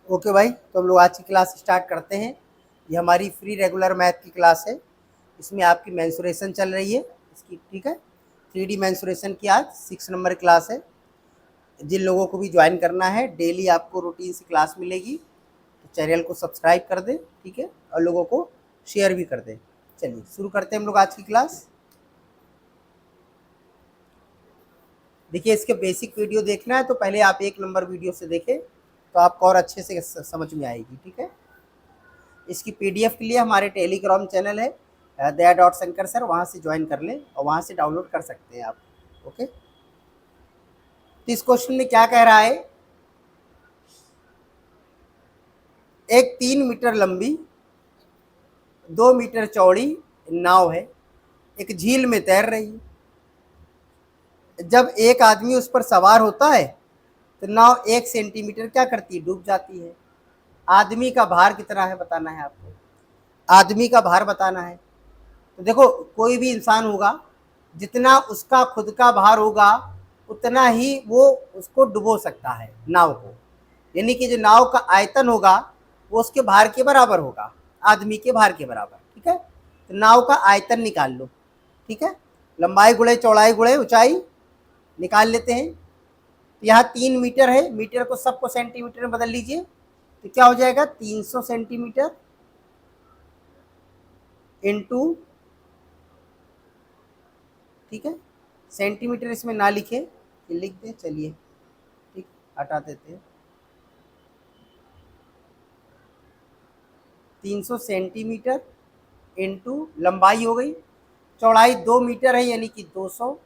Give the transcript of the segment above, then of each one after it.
Okay भाई, तो हम लोग आज की क्लास स्टार्ट करते हैं। ये हमारी फ्री रेगुलर मैथ की क्लास है। इसमें आपकी मेंसुरेशन चल रही है इसकी, ठीक है। 3D मेंसुरेशन की आज 6 नंबर क्लास है। जिन लोगों को भी ज्वाइन करना है, डेली आपको रूटीन से क्लास मिलेगी, तो चैनल को सब्सक्राइब कर दें, ठीक है, और लोगों को शेयर भी कर दें। चलिए शुरू करते हैं हम लोग आज की क्लास। देखिए, इसके बेसिक वीडियो देखना है तो पहले आप 1 नंबर वीडियो से देखें, तो आपको और अच्छे से समझ में आएगी, ठीक है। इसकी पीडीएफ के लिए हमारे टेलीग्राम चैनल है दया डॉट शंकर सर, वहाँ से ज्वाइन कर लें और वहाँ से डाउनलोड कर सकते हैं आप। ओके, तो इस क्वेश्चन में क्या कह रहा है, एक 3 मीटर लंबी 2 मीटर चौड़ी नाव है, एक झील में तैर रही है। जब एक आदमी उस पर सवार होता है तो नाव 1 सेंटीमीटर क्या करती है, डूब जाती है। आदमी का भार कितना है बताना है आपको, आदमी का भार बताना है। तो देखो, कोई भी इंसान होगा, जितना उसका खुद का भार होगा उतना ही वो उसको डुबो सकता है नाव को। यानी कि जो नाव का आयतन होगा वो उसके भार के बराबर होगा, आदमी के भार के बराबर, ठीक है। तो नाव का आयतन निकाल लो, ठीक है। लंबाई गुणे चौड़ाई गुणे ऊंचाई निकाल लेते हैं। तो यहाँ 3 मीटर है, मीटर को सबको सेंटीमीटर में बदल लीजिए, तो क्या हो जाएगा 300 सेंटीमीटर इंटू, ठीक है। सेंटीमीटर इसमें ना लिखे, लिख दें, चलिए ठीक, हटा देते हैं। 300 सेंटीमीटर इंटू लंबाई हो गई, चौड़ाई 2 मीटर है यानी कि 200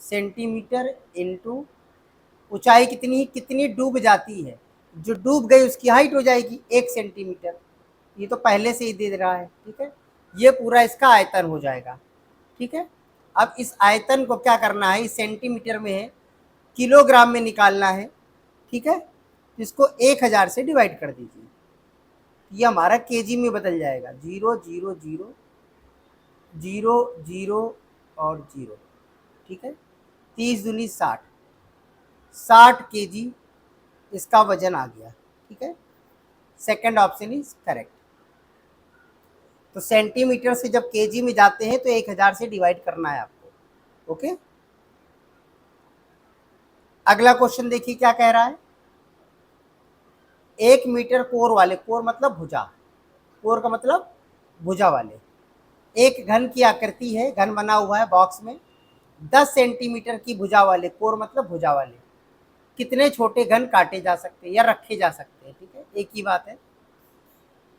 सेंटीमीटर इंटू ऊंचाई कितनी, कितनी डूब जाती है, जो डूब गई उसकी हाइट हो जाएगी 1 सेंटीमीटर। ये तो पहले से ही दे रहा है, ठीक है। ये पूरा इसका आयतन हो जाएगा, ठीक है। अब इस आयतन को क्या करना है, इस सेंटीमीटर में है, किलोग्राम में निकालना है, ठीक है। इसको 1000 से डिवाइड कर दीजिए, ये हमारा केजी में बदल जाएगा। 0 0 0 0 0 और 0, ठीक है। 30 दूनी 60, 60 केजी इसका वजन आ गया, ठीक है। Second option is correct. तो सेंटीमीटर से जब केजी में जाते हैं तो 1000 से डिवाइड करना है आपको। ओके, अगला क्वेश्चन देखिए क्या कह रहा है। 1 मीटर कोर वाले, कोर मतलब भुजा, कोर का मतलब भुजा वाले एक घन की आकृति है, घन बना हुआ है बॉक्स में, 10 सेंटीमीटर की भुजा वाले, कोर मतलब भुजा वाले कितने छोटे घन काटे जा सकते हैं या रखे जा सकते हैं, ठीक है, एक ही बात है।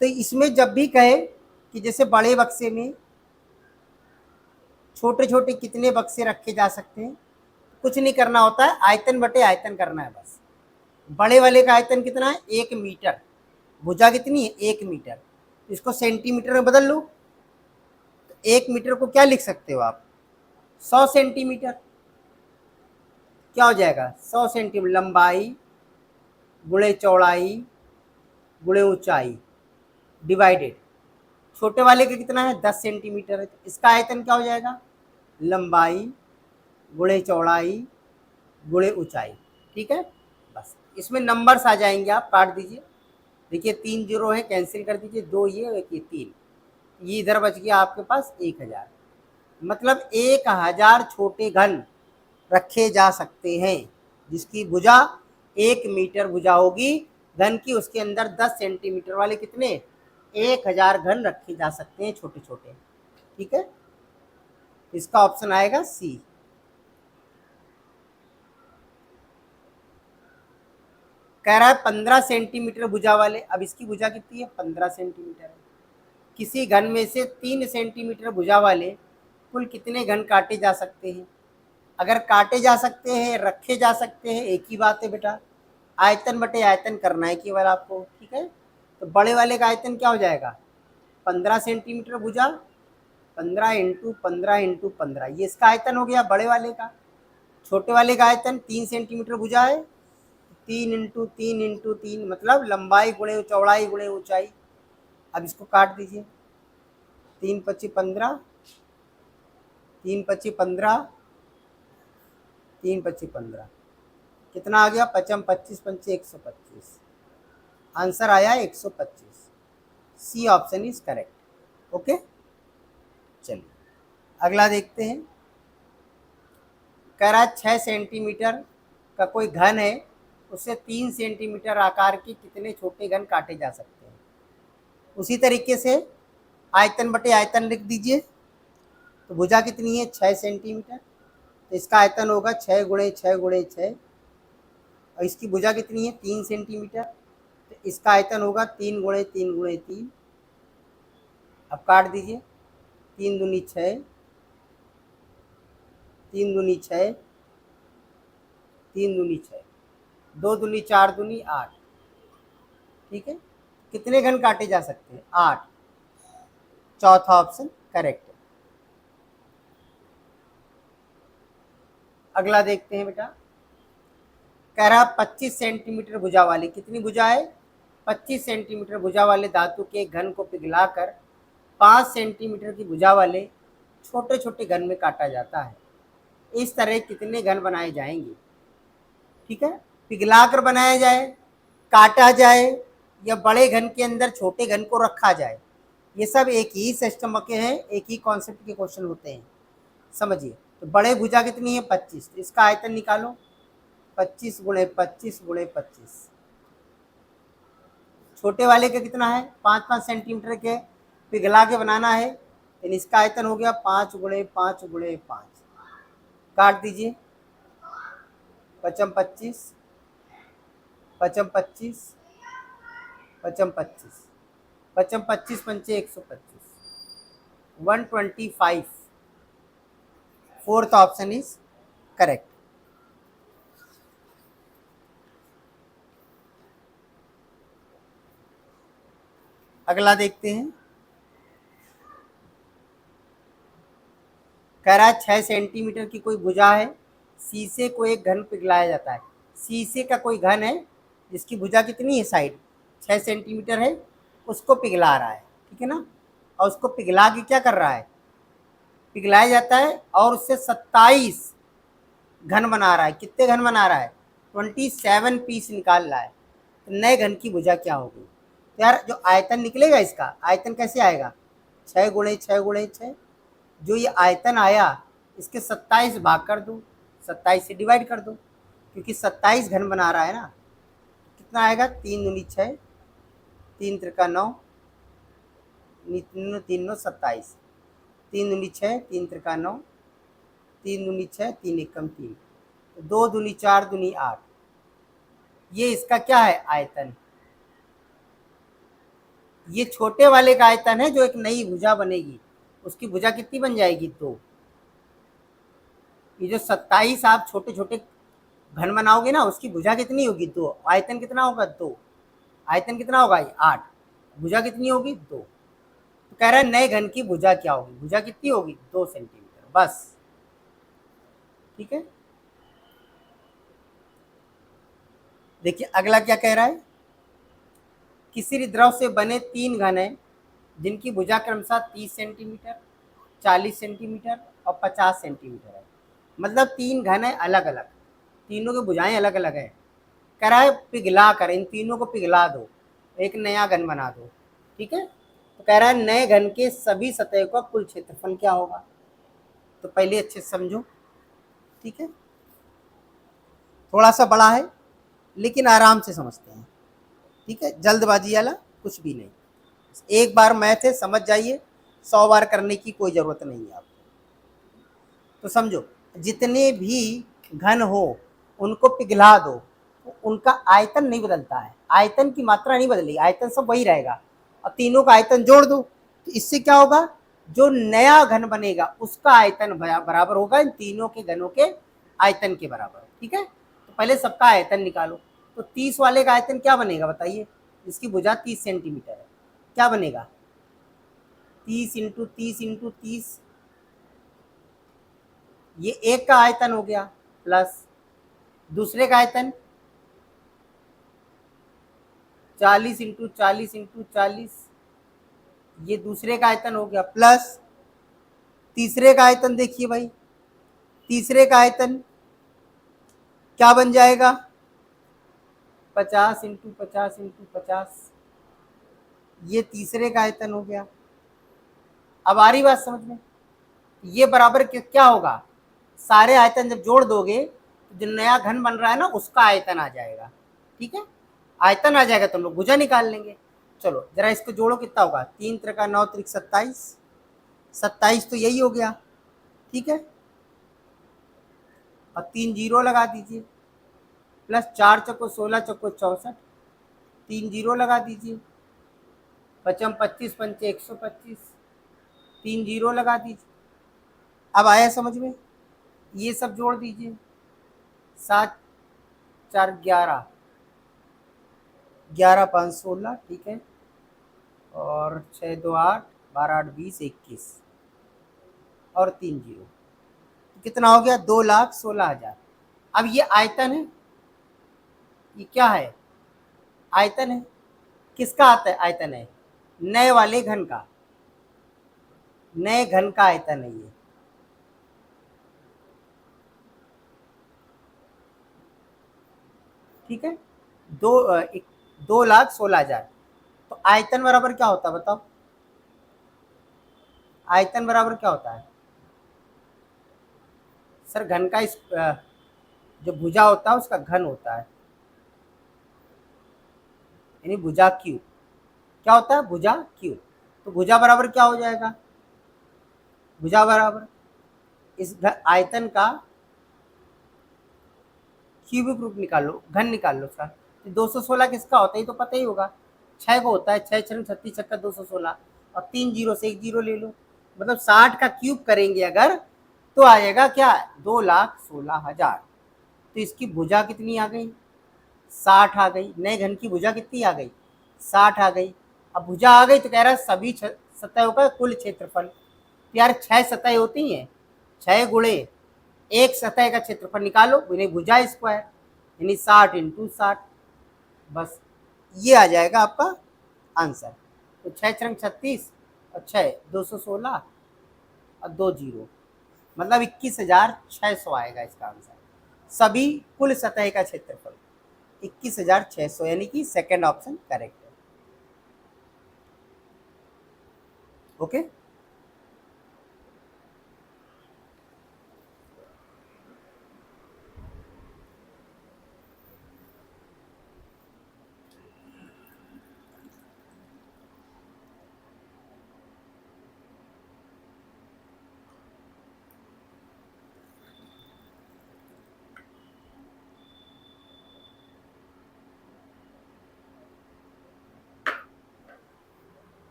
तो इसमें जब भी कहे कि जैसे बड़े बक्से में छोटे छोटे कितने बक्से रखे जा सकते हैं, कुछ नहीं करना होता है, आयतन बटे आयतन करना है बस। बड़े वाले का आयतन कितना है, 1 मीटर, भुजा कितनी है 1 मीटर, इसको सेंटीमीटर में बदल लो। तो 1 मीटर को क्या लिख सकते हो आप, 100 सेंटीमीटर। क्या हो जाएगा 100 सेंटीमीटर लंबाई गुणे चौड़ाई गुणे ऊंचाई डिवाइडेड, छोटे वाले का कितना है 10 सेंटीमीटर है, तो इसका आयतन क्या हो जाएगा, लंबाई गुणे चौड़ाई गुणे ऊंचाई, ठीक है। बस इसमें नंबर्स आ जाएंगे, आप काट दीजिए। देखिए 3 जीरो है, कैंसिल कर दीजिए, 2 ये एक ये 3, ये इधर बच गया आपके पास 1000। मतलब 1000 छोटे घन रखे जा सकते हैं, जिसकी भुजा 1 मीटर भुजा होगी घन की, उसके अंदर 10 सेंटीमीटर वाले कितने 1000 घन रखे जा सकते हैं, छोटे छोटे, ठीक है। इसका ऑप्शन आएगा सी। कह रहा है 15 सेंटीमीटर भुजा वाले, अब इसकी भुजा कितनी है 15 सेंटीमीटर है। किसी घन में से 3 सेंटीमीटर भुजा वाले कुल कितने घन काटे जा सकते हैं। अगर काटे जा सकते हैं रखे जा सकते हैं, एक ही बात है बेटा, आयतन बटे आयतन करना है केवल आपको, ठीक है। तो बड़े वाले का आयतन क्या हो जाएगा 15 सेंटीमीटर भुजा, 15 इंटू 15 ये इसका आयतन हो गया बड़े वाले का। छोटे वाले का आयतन 3 सेंटीमीटर भुजा है, 3 इंटू 3 मतलब लंबाई गुणे चौड़ाई गुणे ऊंचाई। अब इसको काट दीजिए, 3 × 5 = 15, 3 × 5 = 15, 3 × 5 = 15, कितना आ गया 5 × 25 = 125। आंसर आया 125। C option is correct. Okay, चलिए अगला देखते हैं। कह रहा 6 सेंटीमीटर का कोई घन है, उससे 3 सेंटीमीटर आकार के कितने छोटे घन काटे जा सकते हैं। उसी तरीके से आयतन बटे आयतन लिख दीजिए। तो भुजा कितनी है 6 सेंटीमीटर, तो इसका आयतन होगा 6 गुणे 6 गुणे 6, और इसकी भुजा कितनी है 3 सेंटीमीटर, तो इसका आयतन होगा 3 गुणे 3 गुणे 3। अब काट दीजिए, 3 दूनी 6, 3 दूनी 6, 3 दूनी 6, 2 दूनी 4 दूनी 8। ठीक है, कितने घन काटे जा सकते हैं 8। चौथा ऑप्शन करेक्ट है। अगला देखते हैं बेटा। कह रहा 25 सेंटीमीटर भुजा वाले, कितनी भुजा है 25 सेंटीमीटर भुजा वाले धातु के घन को पिघलाकर 5 सेंटीमीटर की भुजा वाले छोटे छोटे घन में काटा जाता है। इस तरह कितने घन बनाए जाएंगे। ठीक है, पिघलाकर बनाया जाए, काटा जाए, या बड़े घन के अंदर छोटे घन को रखा जाए, ये सब एक ही सिस्टम के हैं, एक ही कॉन्सेप्ट के क्वेश्चन होते हैं। समझिए, तो बड़े भुजा कितनी है 25, तो इसका आयतन निकालो 25 गुणे 25 गुणे 25। छोटे वाले का कितना है 5-5 सेंटीमीटर के पिघला के बनाना है, लेकिन इसका आयतन हो गया 5 गुणे 5 गुणे 5। काट दीजिए, 25 25 25 25 25 25 पंचे 125, 125। Fourth option is correct. अगला देखते हैं। कह रहा है 6 सेंटीमीटर की कोई भुजा है, शीशे को एक घन पिघलाया जाता है। शीशे का कोई घन है जिसकी भुजा कितनी है साइड 6 सेंटीमीटर है, उसको पिघला रहा है। ठीक है ना, और उसको पिघला के क्या कर रहा है, पिघलाया जाता है, और उससे 27 घन बना रहा है। कितने घन बना रहा है 27 पीस निकाल रहा है। तो नए घन की भुजा क्या होगी। तो यार जो आयतन निकलेगा, इसका आयतन कैसे आएगा 6 गुणे 6 गुणे 6। जो ये आयतन आया इसके 27 भाग कर दो, 27 से डिवाइड कर दो, क्योंकि 27 घन बना रहा है ना। कितना आएगा 3 दूनी 6, 3 त्रिका 9, 3 9 27, 3 दूनी 6, 3 त्रिका 9, 3 दूनी 6, 3 एकम 3, 2 दूनी 4 दूनी 8। ये इसका क्या है आयतन। ये छोटे वाले का आयतन है, जो एक नई भुजा बनेगी उसकी भुजा कितनी बन जाएगी 2। ये जो 27 आप छोटे छोटे घन बनाओगे ना, उसकी भुजा कितनी होगी 2, आयतन कितना होगा 2, आयतन कितना होगा 8, भुजा कितनी होगी 2। तो कह रहा है नए घन की भुजा क्या होगी, भुजा कितनी होगी 2 सेंटीमीटर बस। ठीक है, देखिए अगला क्या कह रहा है। किसी द्रव से बने 3 घन हैं जिनकी भुजा क्रमशः 30 सेंटीमीटर, 40 सेंटीमीटर और 50 सेंटीमीटर है। मतलब 3 घन है अलग अलग, तीनों की भुजाएं अलग अलग है। कह रहा है पिघला कर इन तीनों को पिघला दो, एक नया घन बना दो। ठीक है, तो कह रहा है नए घन के सभी सतह का कुल क्षेत्रफल क्या होगा। तो पहले अच्छे से समझो। ठीक है, थोड़ा सा बड़ा है लेकिन आराम से समझते हैं। ठीक है, जल्दबाजी वाला कुछ भी नहीं, एक बार मैथ है समझ जाइए, 100 बार करने की कोई ज़रूरत नहीं है आपको। तो समझो, जितने भी घन हो उनको पिघला दो, तो उनका आयतन नहीं बदलता है, आयतन की मात्रा नहीं बदलेगी, आयतन सब वही रहेगा। और तीनों का आयतन जोड़ दो, तो इससे क्या होगा, जो नया घन बनेगा उसका आयतन बराबर होगा इन तीनों के घनों के आयतन के बराबर। ठीक है, तो पहले सबका आयतन निकालो। तो 30 वाले का आयतन क्या बनेगा बताइए, इसकी भुजा 30 सेंटीमीटर है, क्या बनेगा 30 इंटू 30 इंटू 30, ये एक का आयतन हो गया, प्लस दूसरे का आयतन 40 इंटू 40 इंटू 40, ये दूसरे का आयतन हो गया, प्लस तीसरे का आयतन। देखिए भाई, तीसरे का आयतन क्या बन जाएगा 50 इंटू 50 इंटू 50, ये तीसरे का आयतन हो गया। अब आ रही बात समझ में? ये बराबर क्या होगा, सारे आयतन जब जोड़ दोगे तो जो नया घन बन रहा है ना उसका आयतन आ जाएगा। ठीक है, आयतन आ जाएगा तो हम लोग भुजा निकाल लेंगे। चलो जरा इसको जोड़ो, कितना होगा, 3 त्रिका 9 त्रिक 27, 27 तो यही हो गया। ठीक है, और 3 जीरो लगा दीजिए, प्लस 4 चौको 16 चौको 64, 3 जीरो लगा दीजिए, पचम 25 पंचे 125, 3 जीरो लगा दीजिए। अब आया समझ में? ये सब जोड़ दीजिए, 7 4 11, 11 5 16, ठीक है, और 6 2 8, 12 8 20 21, और 3 जीरो, कितना हो गया, 2,16,000। अब ये आयतन है, ये क्या है, आयतन है। किसका आता है आयतन है, नए वाले घन का, नए घन का आयतन है ये। ठीक है, 2,16,000। तो आयतन बराबर क्या होता है बताओ, आयतन बराबर क्या होता है सर, घन का इस जो भुजा होता है उसका घन होता है, यानी भुजा क्यू। क्या होता है, भुजा क्यू। तो भुजा बराबर क्या हो जाएगा, भुजा बराबर इस आयतन का क्यूबिक रूट निकाल लो, घन निकाल लो उसका। तो 216 किसका होता है ये तो पता ही होगा, 6 को होता है, 6 6 36 छक्का 216, और 3 जीरो से 1 जीरो ले लो, मतलब 60 का क्यूब करेंगे अगर तो आएगा क्या, 2,16,000। तो इसकी भुजा कितनी आ गई, 60 आ गई। नए घन की भुजा कितनी आ गई, 60 आ गई। अब भुजा आ गई तो कह रहा है सभी सतहों का कुल क्षेत्रफल। तो यार 6 सतह होती हैं, 6 गुणे एक सतह का क्षेत्रफल निकालो, इन्हें भुजा स्क्वायर, यानी 60 इंटू 60, बस ये आ जाएगा आपका आंसर। तो 6 छंग 36 और 6 216 और 2 जीरो, मतलब 21,600 आएगा इसका आंसर। सभी कुल सतह का क्षेत्रफल 21,600, यानी कि सेकंड ऑप्शन करेक्ट है। ओके,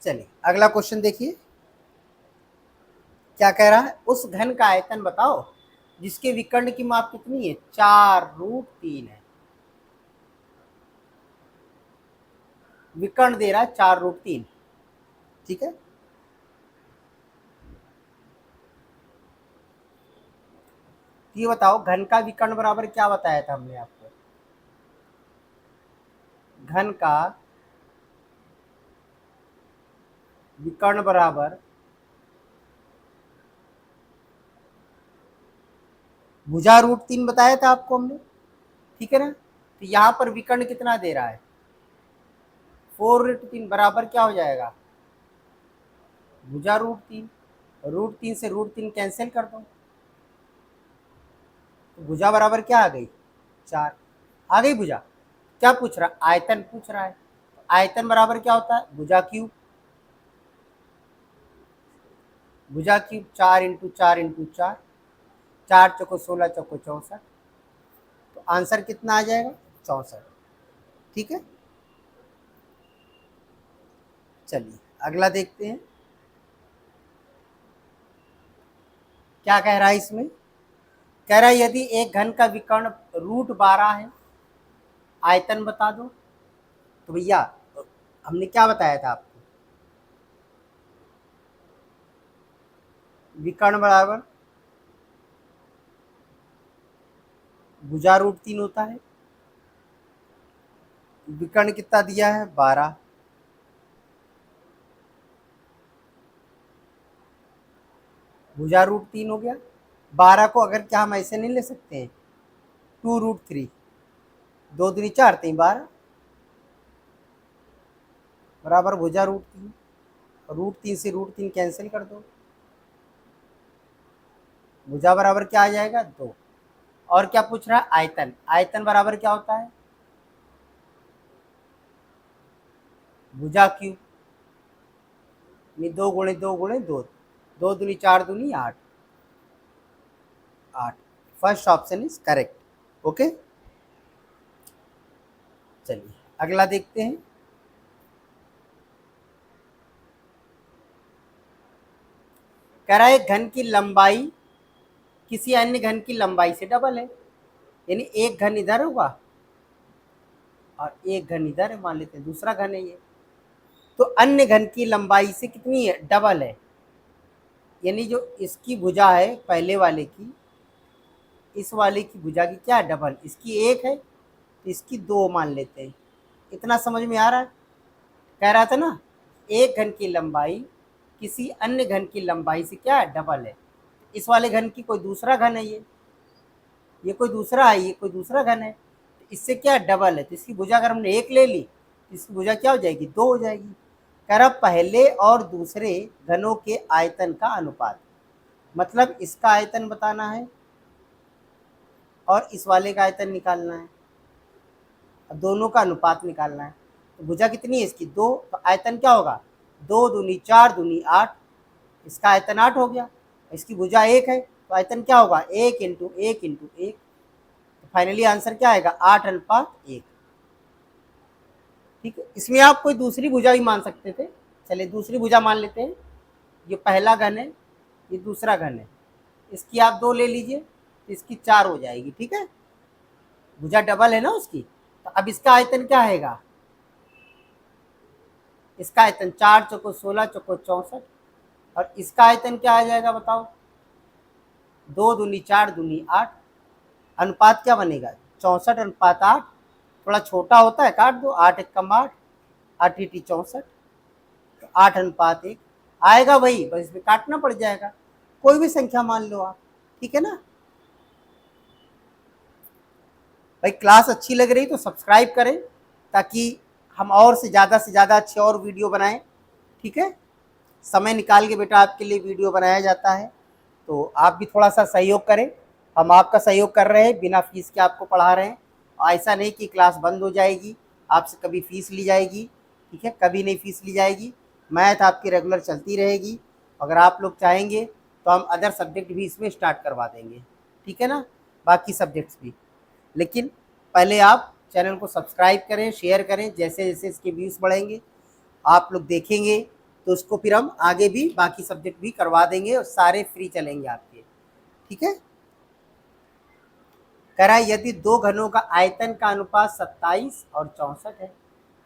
चलिए अगला क्वेश्चन देखिए, क्या कह रहा है, उस घन का आयतन बताओ जिसके विकर्ण की माप कितनी है, 4√3 है। विकर्ण दे रहा है 4√3, ठीक है। ये बताओ घन का विकर्ण बराबर क्या बताया था हमने आपको, घन का विकर्ण बराबर भुजा√3 बताया था आपको हमने, ठीक है ना। तो यहाँ पर विकर्ण कितना दे रहा है, 4√3 बराबर क्या हो जाएगा, भुजा√3, √3 से √3 कैंसिल कर दो, तो भुजा बराबर क्या आ गई, 4 आ गई भुजा। क्या पूछ रहा, आयतन पूछ रहा है, आयतन बराबर क्या होता है, भुजा क्यूब, भुजा क्यूब 4 इंटू 4 इंटू 4, 4 चौको 16 चौको 64, तो आंसर कितना आ जाएगा, 64। ठीक है, चलिए अगला देखते हैं क्या कह रहा है इसमें। कह रहा है यदि एक घन का विकर्ण √12 है, आयतन बता दो। तो भैया हमने क्या बताया था आपको, विकर्ण बराबर भुजा√3 होता है, विकर्ण कितना दिया है, 12, भुजा √3 हो गया। 12 को अगर क्या हम ऐसे नहीं ले सकते हैं, 2√3, 2 दूनी 4 3 12 बराबर भुजा √3। √3 से √3 कैंसिल कर दो, भुजा बराबर क्या आ जाएगा 2। और क्या पूछ रहा है, आयतन। आयतन बराबर क्या होता है, भुजा क्यूब, 2 गुणे 2 गुणे 2, 2 दूनी 4 दूनी 8, 8। First option is correct. Okay, चलिए अगला देखते हैं। कह रहा है घन की लंबाई किसी अन्य घन की लंबाई से डबल है, यानी एक घन इधर होगा और एक घन इधर है, मान लेते हैं दूसरा घन है ये, तो अन्य घन की लंबाई से कितनी है, डबल है। यानी जो इसकी भुजा है पहले वाले की, इस वाले की भुजा की क्या है, डबल। इसकी 1 है तो इसकी 2 मान लेते हैं। इतना समझ में आ रहा है। कह रहा था ना, एक घन की लंबाई किसी अन्य घन की लंबाई से क्या है, डबल है। इस वाले घन की कोई दूसरा घन है, ये कोई दूसरा है, ये कोई दूसरा घन है, तो इससे क्या डबल है। तो इसकी भुजा अगर हमने 1 ले ली तो इसकी भुजा क्या हो जाएगी, 2 हो जाएगी। कह रहा पहले और दूसरे घनों के आयतन का अनुपात, मतलब इसका आयतन बताना है और इस वाले का आयतन निकालना है, दोनों का अनुपात निकालना है। तो भुजा कितनी है इसकी, 2, तो आयतन क्या होगा, 2 दूनी 4 दूनी 8, इसका आयतन 8 हो गया। इसकी भुजा 1 है तो आयतन क्या होगा, 1 इंटू 1 इंटू 1। तो फाइनली आंसर क्या आएगा, 8:1। ठीक है, इसमें आप कोई दूसरी भुजा भी मान सकते थे। चलिए दूसरी भुजा मान लेते हैं। ये पहला घन है, ये दूसरा घन है, इसकी आप 2 ले लीजिए तो इसकी 4 हो जाएगी। ठीक है, भुजा डबल है ना उसकी। तो अब इसका आयतन क्या आएगा, इसका आयतन 4 चौको 16 चौको 64, और इसका आयतन क्या आ जाएगा बताओ, 2 दूनी 4 दूनी 8। अनुपात क्या बनेगा, 64:8। थोड़ा छोटा होता है, काट दो, 8 एकम 8, 8 ईटी 64, तो 8:1 आएगा वही, बस इसमें काटना पड़ जाएगा। कोई भी संख्या मान लो आप, ठीक है ना। भाई क्लास अच्छी लग रही तो सब्सक्राइब करें, ताकि हम और से ज़्यादा अच्छे और वीडियो बनाएं। ठीक है, समय निकाल के बेटा आपके लिए वीडियो बनाया जाता है, तो आप भी थोड़ा सा सहयोग करें। हम आपका सहयोग कर रहे हैं, बिना फीस के आपको पढ़ा रहे हैं। ऐसा नहीं कि क्लास बंद हो जाएगी, आपसे कभी फीस ली जाएगी। ठीक है, कभी नहीं फीस ली जाएगी। मैथ आपकी रेगुलर चलती रहेगी। अगर आप लोग चाहेंगे तो हम अदर सब्जेक्ट भी इसमें स्टार्ट करवा देंगे, ठीक है ना, बाकी सब्जेक्ट्स भी। लेकिन पहले आप चैनल को सब्सक्राइब करें, शेयर करें। जैसे जैसे इसके व्यूज़ बढ़ेंगे आप लोग देखेंगे तो उसको फिर हम आगे भी बाकी सब्जेक्ट भी करवा देंगे और सारे फ्री चलेंगे आपके। ठीक है, कह रहा है यदि दो घनों का आयतन का अनुपात 27 और 64 है,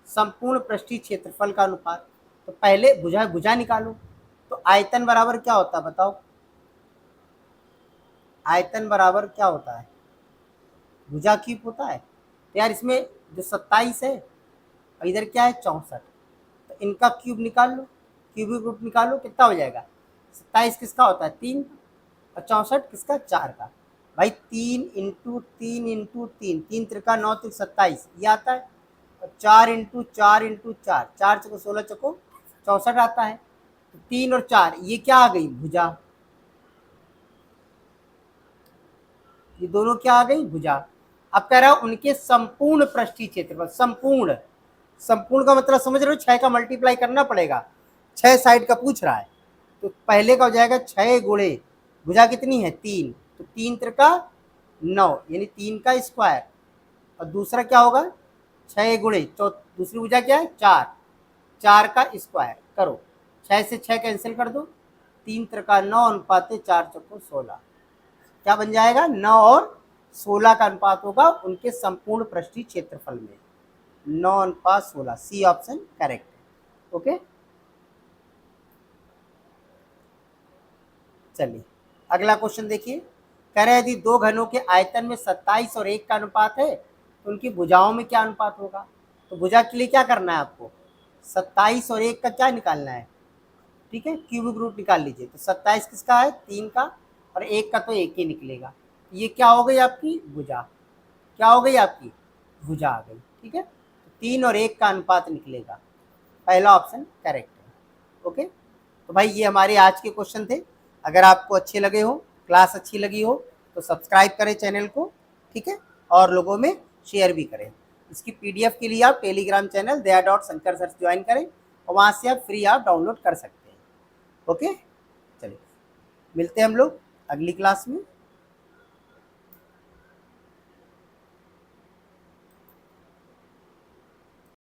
संपूर्ण पृष्ठीय क्षेत्रफल का अनुपात। तो पहले भुजा भुजा निकालो। तो आयतन बराबर क्या होता है बताओ, आयतन बराबर क्या होता है, भुजा क्यूब होता है। तो यार इसमें जो 27 है और इधर क्या है 64, तो इनका क्यूब निकाल लो, क्यूबिक रूट निकालो, कितना हो जाएगा। 27 किसका होता है 3, और 64 किसका 4 का। भाई 3 इंटू 3 इंटू 3, 3 त्रिका 9 त्रिक 27 ये आता है, और 4 इंटू 4 इंटू 4, 4 चको 16 चको 64 आता है। तो 3 और 4 ये क्या आ गई भुजा, ये दोनों क्या आ गई भुजा। अब कह रहा है उनके संपूर्ण पृष्ठीय क्षेत्रफल, संपूर्ण, संपूर्ण का मतलब समझ रहे हो, 6 का मल्टीप्लाई करना पड़ेगा, 6 साइड का पूछ रहा है। तो पहले का हो जाएगा 6 गुणे भुजा कितनी है 3, तो 3 त्रिका 9 यानी 3 का स्क्वायर, और दूसरा क्या होगा 6 गुणे दूसरी भुजा क्या है 4, 4 का स्क्वायर करो, 6 से 6 कैंसिल कर दो, 3 त्रिका 9 अनुपात 4 चौको 16, क्या बन जाएगा 9 और 16 का अनुपात होगा उनके संपूर्ण पृष्ठीय क्षेत्रफल में, 9:16। सी ऑप्शन करेक्ट है। ओके, चलिए अगला क्वेश्चन देखिए। कह रहे यदि दो घनों के आयतन में 27 और 1 का अनुपात है तो उनकी भुजाओं में क्या अनुपात होगा। तो भुजा के लिए क्या करना है आपको, 27 और 1 का क्या निकालना है, ठीक है, क्यूबिक रूट निकाल लीजिए। तो 27 किसका है, 3 का, और 1 का तो 1 ही निकलेगा। ये क्या हो गई आपकी भुजा, क्या हो गई आपकी भुजा आ गई। ठीक है, तो 3 और 1 का अनुपात निकलेगा, पहला ऑप्शन करेक्ट है। ओके, तो भाई ये हमारे आज के क्वेश्चन थे। अगर आपको अच्छे लगे हो, क्लास अच्छी लगी हो, तो सब्सक्राइब करें चैनल को, ठीक है, और लोगों में शेयर भी करें। इसकी पीडीएफ के लिए आप टेलीग्राम चैनल दया.शंकर सर ज्वाइन करें, और वहाँ से आप फ्री आप डाउनलोड कर सकते हैं। ओके, चलिए मिलते हैं हम लोग अगली क्लास में।